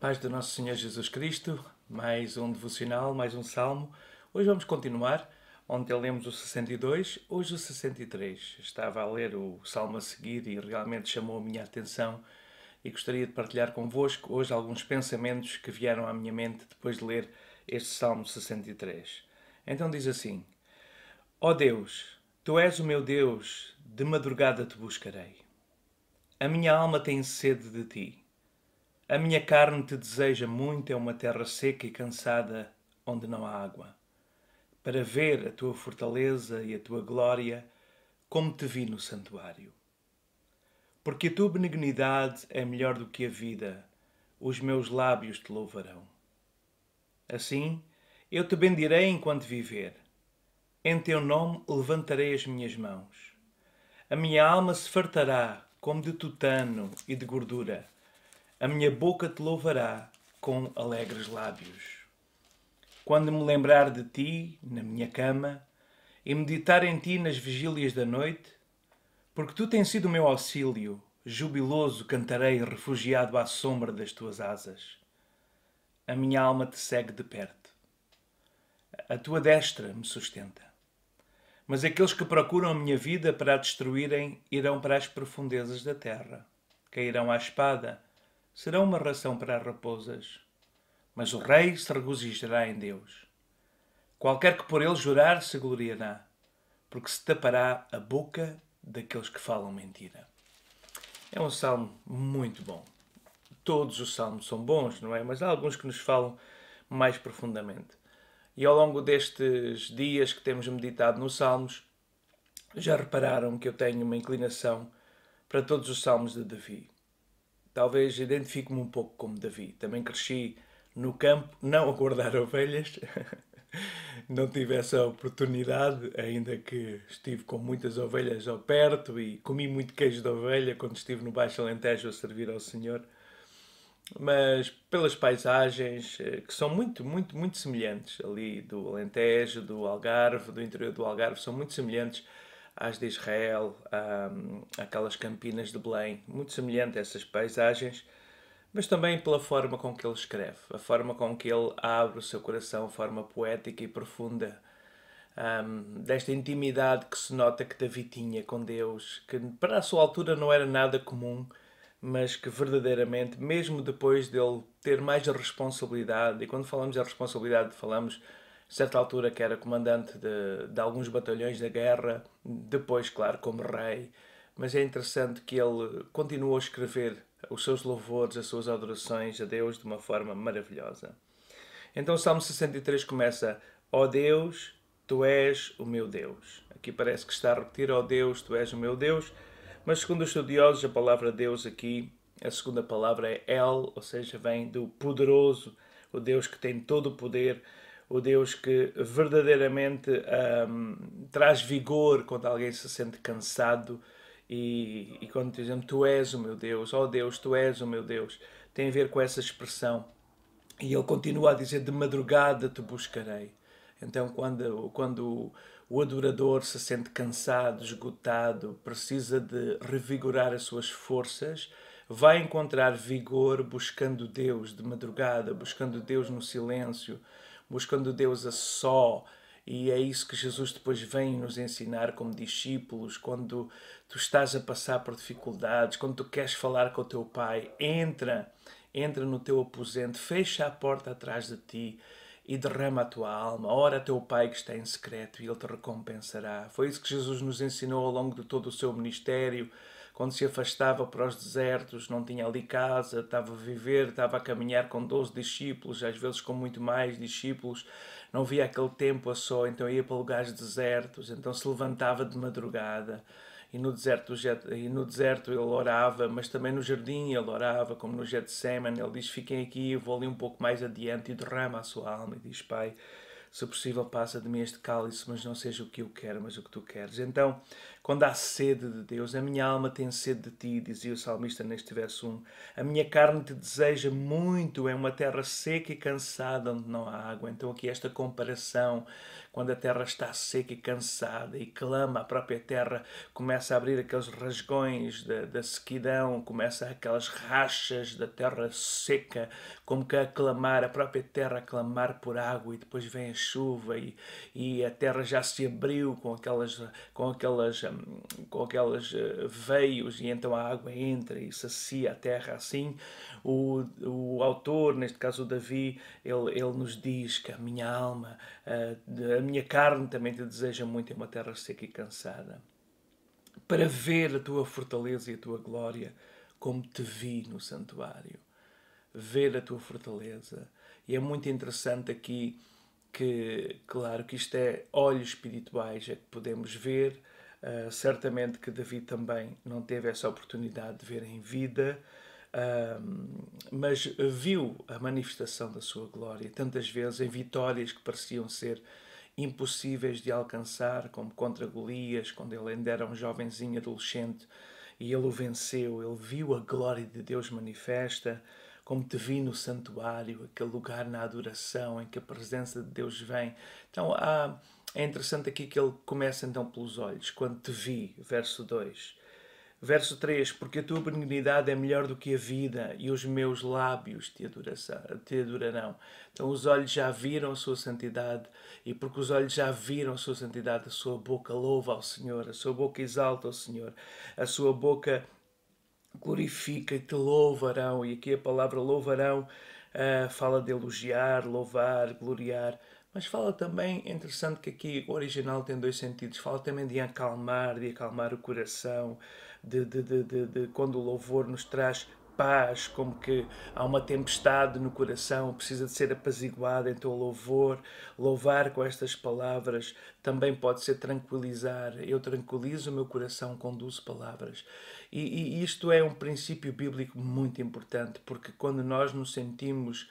Paz do nosso Senhor Jesus Cristo, mais um devocional, mais um salmo. Hoje vamos continuar. Ontem lemos o 62, hoje o 63. Estava a ler o salmo a seguir e realmente chamou a minha atenção e gostaria de partilhar convosco hoje alguns pensamentos que vieram à minha mente depois de ler este salmo 63. Então diz assim: Ó Deus, Tu és o meu Deus, de madrugada Te buscarei. A minha alma tem sede de Ti. A minha carne te deseja muito, é uma terra seca e cansada, onde não há água, para ver a tua fortaleza e a tua glória, como te vi no santuário. Porque a tua benignidade é melhor do que a vida, os meus lábios te louvarão. Assim, eu te bendirei enquanto viver. Em teu nome levantarei as minhas mãos. A minha alma se fartará como de tutano e de gordura. A minha boca te louvará com alegres lábios. Quando me lembrar de ti na minha cama e meditar em ti nas vigílias da noite, porque tu tens sido o meu auxílio, jubiloso cantarei refugiado à sombra das tuas asas. A minha alma te segue de perto. A tua destra me sustenta. Mas aqueles que procuram a minha vida para a destruírem irão para as profundezas da terra. Cairão à espada, serão uma ração para as raposas. Mas o rei se regozijará em Deus. Qualquer que por ele jurar se gloriará, porque se tapará a boca daqueles que falam mentira. É um salmo muito bom. Todos os salmos são bons, não é? Mas há alguns que nos falam mais profundamente. E ao longo destes dias que temos meditado nos salmos, já repararam que eu tenho uma inclinação para todos os salmos de Davi. Talvez identifique-me um pouco como Davi. Também cresci no campo, não a guardar ovelhas. Não tive essa oportunidade, ainda que estive com muitas ovelhas ao perto e comi muito queijo de ovelha quando estive no Baixo Alentejo a servir ao Senhor. Mas pelas paisagens que são muito semelhantes ali do Alentejo, do Algarve, do interior do Algarve, são muito semelhantes às de Israel, aquelas campinas de Belém, muito semelhante a essas paisagens, mas também pela forma com que ele escreve, a forma com que ele abre o seu coração, a forma poética e profunda, desta intimidade que se nota que Davi tinha com Deus, que para a sua altura não era nada comum, mas que verdadeiramente, mesmo depois dele ter mais responsabilidade, e quando falamos da responsabilidade falamos a certa altura que era comandante de alguns batalhões da guerra, depois, claro, como rei, mas é interessante que ele continuou a escrever os seus louvores, as suas adorações a Deus de uma forma maravilhosa. Então o Salmo 63 começa: Ó Deus, Tu és o meu Deus. Aqui parece que está a repetir: Ó Deus, Tu és o meu Deus, mas segundo os estudiosos, a palavra Deus aqui, a segunda palavra é El, ou seja, vem do poderoso, o Deus que tem todo o poder, o Deus que verdadeiramente traz vigor quando alguém se sente cansado e quando dizemos Tu és o meu Deus, ó Deus, Tu és o meu Deus, tem a ver com essa expressão. E ele continua a dizer: de madrugada te buscarei. Então, quando o adorador se sente cansado, esgotado, precisa de revigorar as suas forças, vai encontrar vigor buscando Deus de madrugada, buscando Deus no silêncio, buscando Deus a só. E é isso que Jesus depois vem nos ensinar como discípulos. Quando tu estás a passar por dificuldades, quando tu queres falar com o teu Pai, entra no teu aposento, fecha a porta atrás de ti e derrama a tua alma. Ora a teu Pai que está em secreto e Ele te recompensará. Foi isso que Jesus nos ensinou ao longo de todo o seu ministério. Quando se afastava para os desertos, não tinha ali casa, estava a viver, estava a caminhar com 12 discípulos, às vezes com muito mais discípulos, não via aquele tempo a só, então ia para lugares desertos, então se levantava de madrugada, e no deserto ele orava, mas também no jardim ele orava, como no Getsemane. Ele diz: fiquem aqui, eu vou ali um pouco mais adiante, e derrama a sua alma e diz: Pai, se possível passa de mim este cálice, mas não seja o que eu quero, mas o que tu queres. Então, quando há sede de Deus. A minha alma tem sede de ti, dizia o salmista neste verso 1. A minha carne te deseja muito, é uma terra seca e cansada onde não há água. Então aqui esta comparação, quando a terra está seca e cansada e clama, a própria terra começa a abrir aqueles rasgões da sequidão, começa aquelas rachas da terra seca, como que a clamar, a própria terra a clamar por água, e depois vem a chuva e a terra já se abriu com aquelas veios, e então a água entra e sacia a terra. Assim o autor, neste caso o Davi, ele nos diz que a minha alma, a minha carne também te deseja muito, é uma terra seca e cansada, para ver a tua fortaleza e a tua glória, como te vi no santuário. Ver a tua fortaleza. E é muito interessante aqui que, claro, que isto é olhos espirituais, é que podemos ver. Certamente que Davi também não teve essa oportunidade de ver em vida, mas viu a manifestação da sua glória, tantas vezes em vitórias que pareciam ser impossíveis de alcançar, como contra Golias, quando ele ainda era um jovenzinho adolescente, e ele o venceu. Ele viu a glória de Deus manifesta, como te vi no santuário, aquele lugar na adoração em que a presença de Deus vem. Então é interessante aqui que ele começa então pelos olhos, quando te vi, verso 2. Verso 3, porque a tua benignidade é melhor do que a vida e os meus lábios te adorarão. Então os olhos já viram a sua santidade, e porque os olhos já viram a sua santidade, a sua boca louva ao Senhor, a sua boca exalta ao Senhor, a sua boca glorifica e te louvarão. E aqui a palavra louvarão fala de elogiar, louvar, gloriar, mas fala também, é interessante que aqui o original tem dois sentidos, fala também de acalmar o coração, de quando o louvor nos traz paz, como que há uma tempestade no coração, precisa de ser apaziguada. Então louvar com estas palavras também pode ser tranquilizar. Eu tranquilizo o meu coração com 12 palavras. E isto é um princípio bíblico muito importante, porque quando nós nos sentimos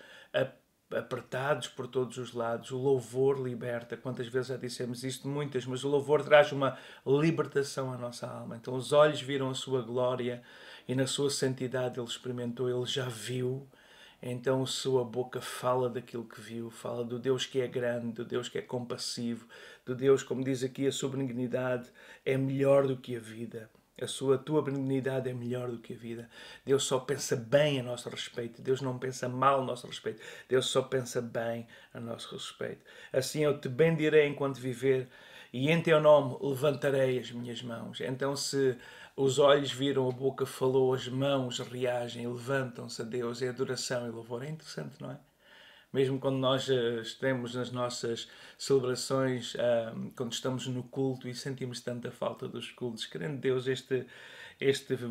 apertados por todos os lados, o louvor liberta. Quantas vezes já dissemos isto? Muitas, mas o louvor traz uma libertação à nossa alma. Então os olhos viram a sua glória e na sua santidade ele experimentou, ele já viu. Então a sua boca fala daquilo que viu, fala do Deus que é grande, do Deus que é compassivo, do Deus, como diz aqui, a sua benignidade é melhor do que a vida. Tua benignidade é melhor do que a vida. Deus só pensa bem a nosso respeito. Deus não pensa mal a nosso respeito. Deus só pensa bem a nosso respeito. Assim eu te bendirei enquanto viver, e em teu nome levantarei as minhas mãos. Então, se os olhos viram, a boca falou, as mãos reagem, levantam-se a Deus, é adoração e louvor. É interessante, não é? Mesmo quando nós estamos nas nossas celebrações, quando estamos no culto e sentimos tanta falta dos cultos, querendo Deus, este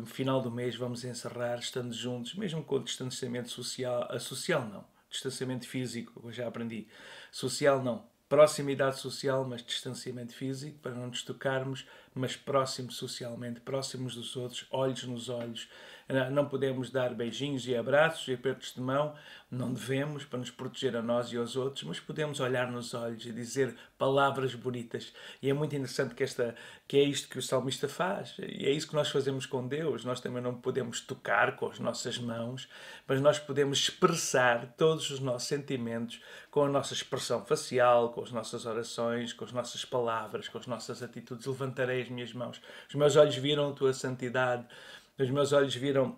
final do mês vamos encerrar estando juntos, mesmo com o distanciamento social, social não, distanciamento físico, eu já aprendi, social não, proximidade social, mas distanciamento físico, para não nos tocarmos, mas próximos socialmente, próximos dos outros, olhos nos olhos. Não podemos dar beijinhos e abraços e apertos de mão, não devemos, para nos proteger a nós e aos outros, mas podemos olhar nos olhos e dizer palavras bonitas. E é muito interessante que é isto que o salmista faz, e é isso que nós fazemos com Deus. Nós também não podemos tocar com as nossas mãos, mas nós podemos expressar todos os nossos sentimentos com a nossa expressão facial, com as nossas orações, com as nossas palavras, com as nossas atitudes. Levantarei as minhas mãos. Os meus olhos viram a tua santidade, os meus olhos viram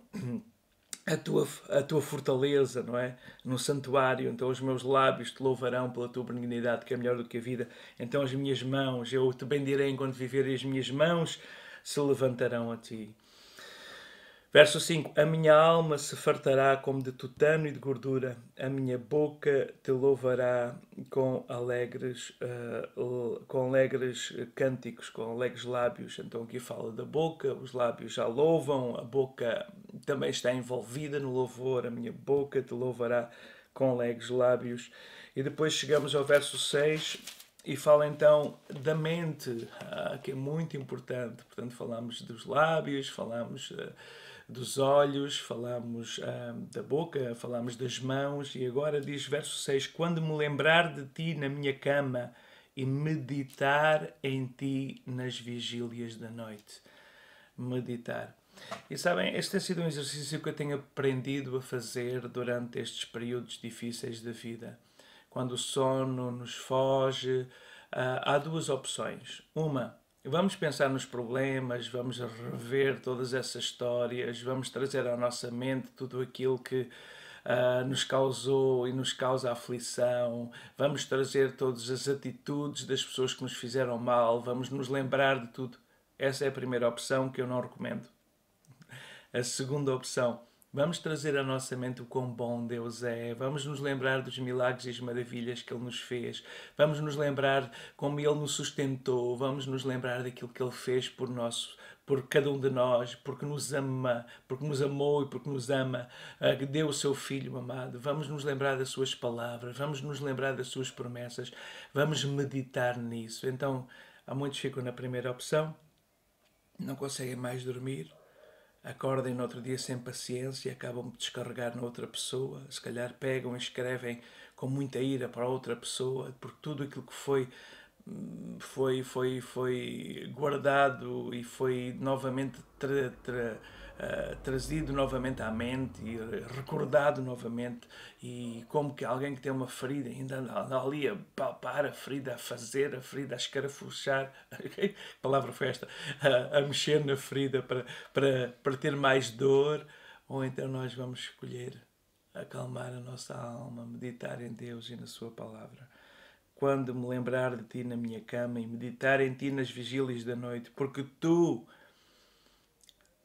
a tua fortaleza, não é? No santuário. Então os meus lábios te louvarão pela tua benignidade, que é melhor do que a vida. Então as minhas mãos, eu te bendirei enquanto viver, e as minhas mãos se levantarão a ti. Verso 5. A minha alma se fartará como de tutano e de gordura, a minha boca te louvará com alegres cânticos, com alegres lábios. Então aqui fala da boca, os lábios já louvam, a boca também está envolvida no louvor, a minha boca te louvará com alegres lábios. E depois chegamos ao verso 6 e fala então da mente, que é muito importante. Portanto, falamos dos lábios, falamos dos olhos, falamos da boca, falamos das mãos, e agora diz verso 6, quando me lembrar de ti na minha cama e meditar em ti nas vigílias da noite. Meditar. E sabem, este tem sido um exercício que eu tenho aprendido a fazer durante estes períodos difíceis da vida. Quando o sono nos foge, há duas opções. Uma, vamos pensar nos problemas, vamos rever todas essas histórias, vamos trazer à nossa mente tudo aquilo que nos causou e nos causa aflição, vamos trazer todas as atitudes das pessoas que nos fizeram mal, vamos nos lembrar de tudo. Essa é a primeira opção que eu não recomendo. A segunda opção, vamos trazer à nossa mente o quão bom Deus é, vamos nos lembrar dos milagres e as maravilhas que Ele nos fez, vamos nos lembrar como Ele nos sustentou, vamos nos lembrar daquilo que Ele fez por cada um de nós, porque nos ama, porque nos amou e porque nos ama, que deu o seu Filho amado. Vamos nos lembrar das suas palavras, vamos nos lembrar das suas promessas, vamos meditar nisso. Então, há muitos que ficam na primeira opção, não conseguem mais dormir, acordem no outro dia sem paciência e acabam de descarregar na outra pessoa. Se calhar pegam e escrevem com muita ira para a outra pessoa, porque tudo aquilo que foi guardado e foi novamente trazido novamente à mente e recordado novamente, e como que alguém que tem uma ferida ainda anda ali a palpar a ferida, a fazer a ferida, a escarafuchar, que palavra foi esta? A mexer na ferida para ter mais dor. Ou então nós vamos escolher acalmar a nossa alma, meditar em Deus e na sua palavra. Quando me lembrar de ti na minha cama e meditar em ti nas vigílias da noite, porque tu...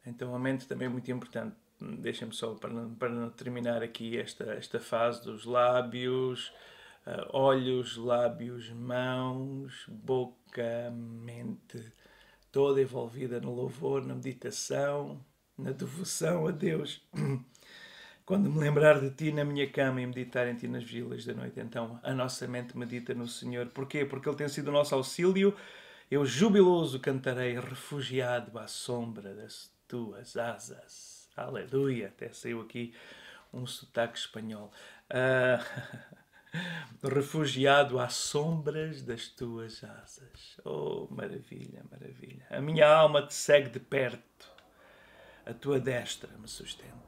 Então a mente também é muito importante. Deixa-me só, para terminar aqui esta fase dos lábios, olhos, lábios, mãos, boca, mente, toda envolvida no louvor, na meditação, na devoção a Deus. Quando me lembrar de ti na minha cama e meditar em ti nas vigílias da noite, então a nossa mente medita no Senhor. Porquê? Porque Ele tem sido o nosso auxílio. Eu jubiloso cantarei, refugiado à sombra das tuas asas. Aleluia! Até saiu aqui um sotaque espanhol. Refugiado às sombras das tuas asas. Oh, maravilha, maravilha. A minha alma te segue de perto. A tua destra me sustenta.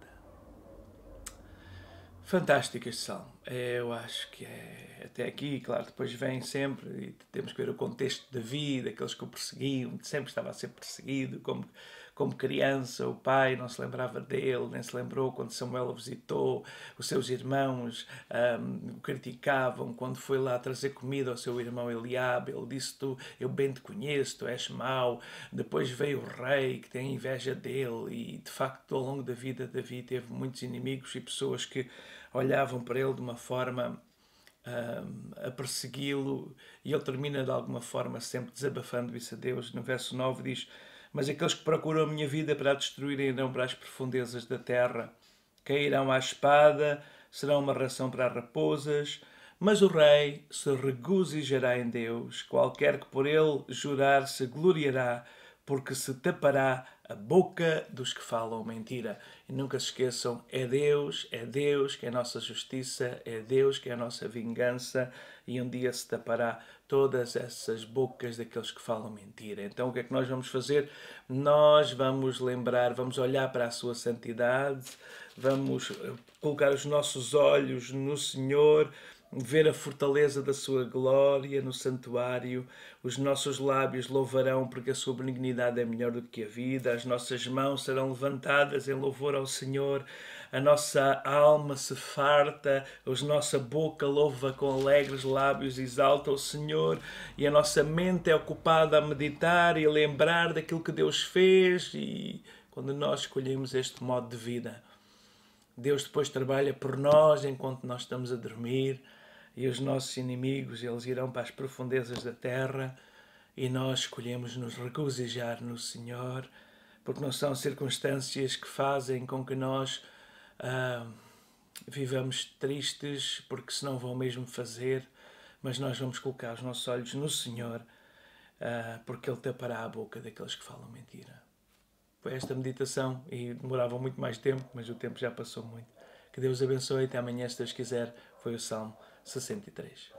Fantástico este salmo. Eu acho que é até aqui, claro, depois vem sempre, e temos que ver o contexto da vida, aqueles que o perseguiam, sempre estava a ser perseguido, como criança, o pai não se lembrava dele, nem se lembrou quando Samuel o visitou, os seus irmãos o criticavam quando foi lá trazer comida ao seu irmão Eliabe, ele disse, eu bem te conheço, tu és mau. Depois veio o rei que tem inveja dele, e de facto ao longo da vida Davi teve muitos inimigos e pessoas que olhavam para ele de uma forma a persegui-lo, e ele termina de alguma forma sempre desabafando isso a Deus. No verso 9 diz, mas aqueles que procuram a minha vida para a destruírem irão para as profundezas da terra, cairão à espada, serão uma ração para as raposas, mas o rei se regozijará em Deus, qualquer que por ele jurar se gloriará, porque se tapará a boca dos que falam mentira. E nunca se esqueçam, é Deus que é a nossa justiça, é Deus que é a nossa vingança, e um dia se tapará todas essas bocas daqueles que falam mentira. Então o que é que nós vamos fazer? Nós vamos lembrar, vamos olhar para a sua santidade, vamos colocar os nossos olhos no Senhor, ver a fortaleza da sua glória no santuário. Os nossos lábios louvarão porque a sua benignidade é melhor do que a vida. As nossas mãos serão levantadas em louvor ao Senhor. A nossa alma se farta, a nossa boca louva com alegres lábios, exalta o Senhor, e a nossa mente é ocupada a meditar e a lembrar daquilo que Deus fez. E quando nós escolhemos este modo de vida, Deus depois trabalha por nós enquanto nós estamos a dormir, e os nossos inimigos, eles irão para as profundezas da terra, e nós escolhemos nos regozijar no Senhor, porque não são circunstâncias que fazem com que nós vivamos tristes, porque senão vão mesmo fazer, mas nós vamos colocar os nossos olhos no Senhor, porque Ele tapará a boca daqueles que falam mentira. Foi esta meditação, e demorava muito mais tempo, mas o tempo já passou muito. Que Deus abençoe, até amanhã, se Deus quiser. Foi o Salmo 63.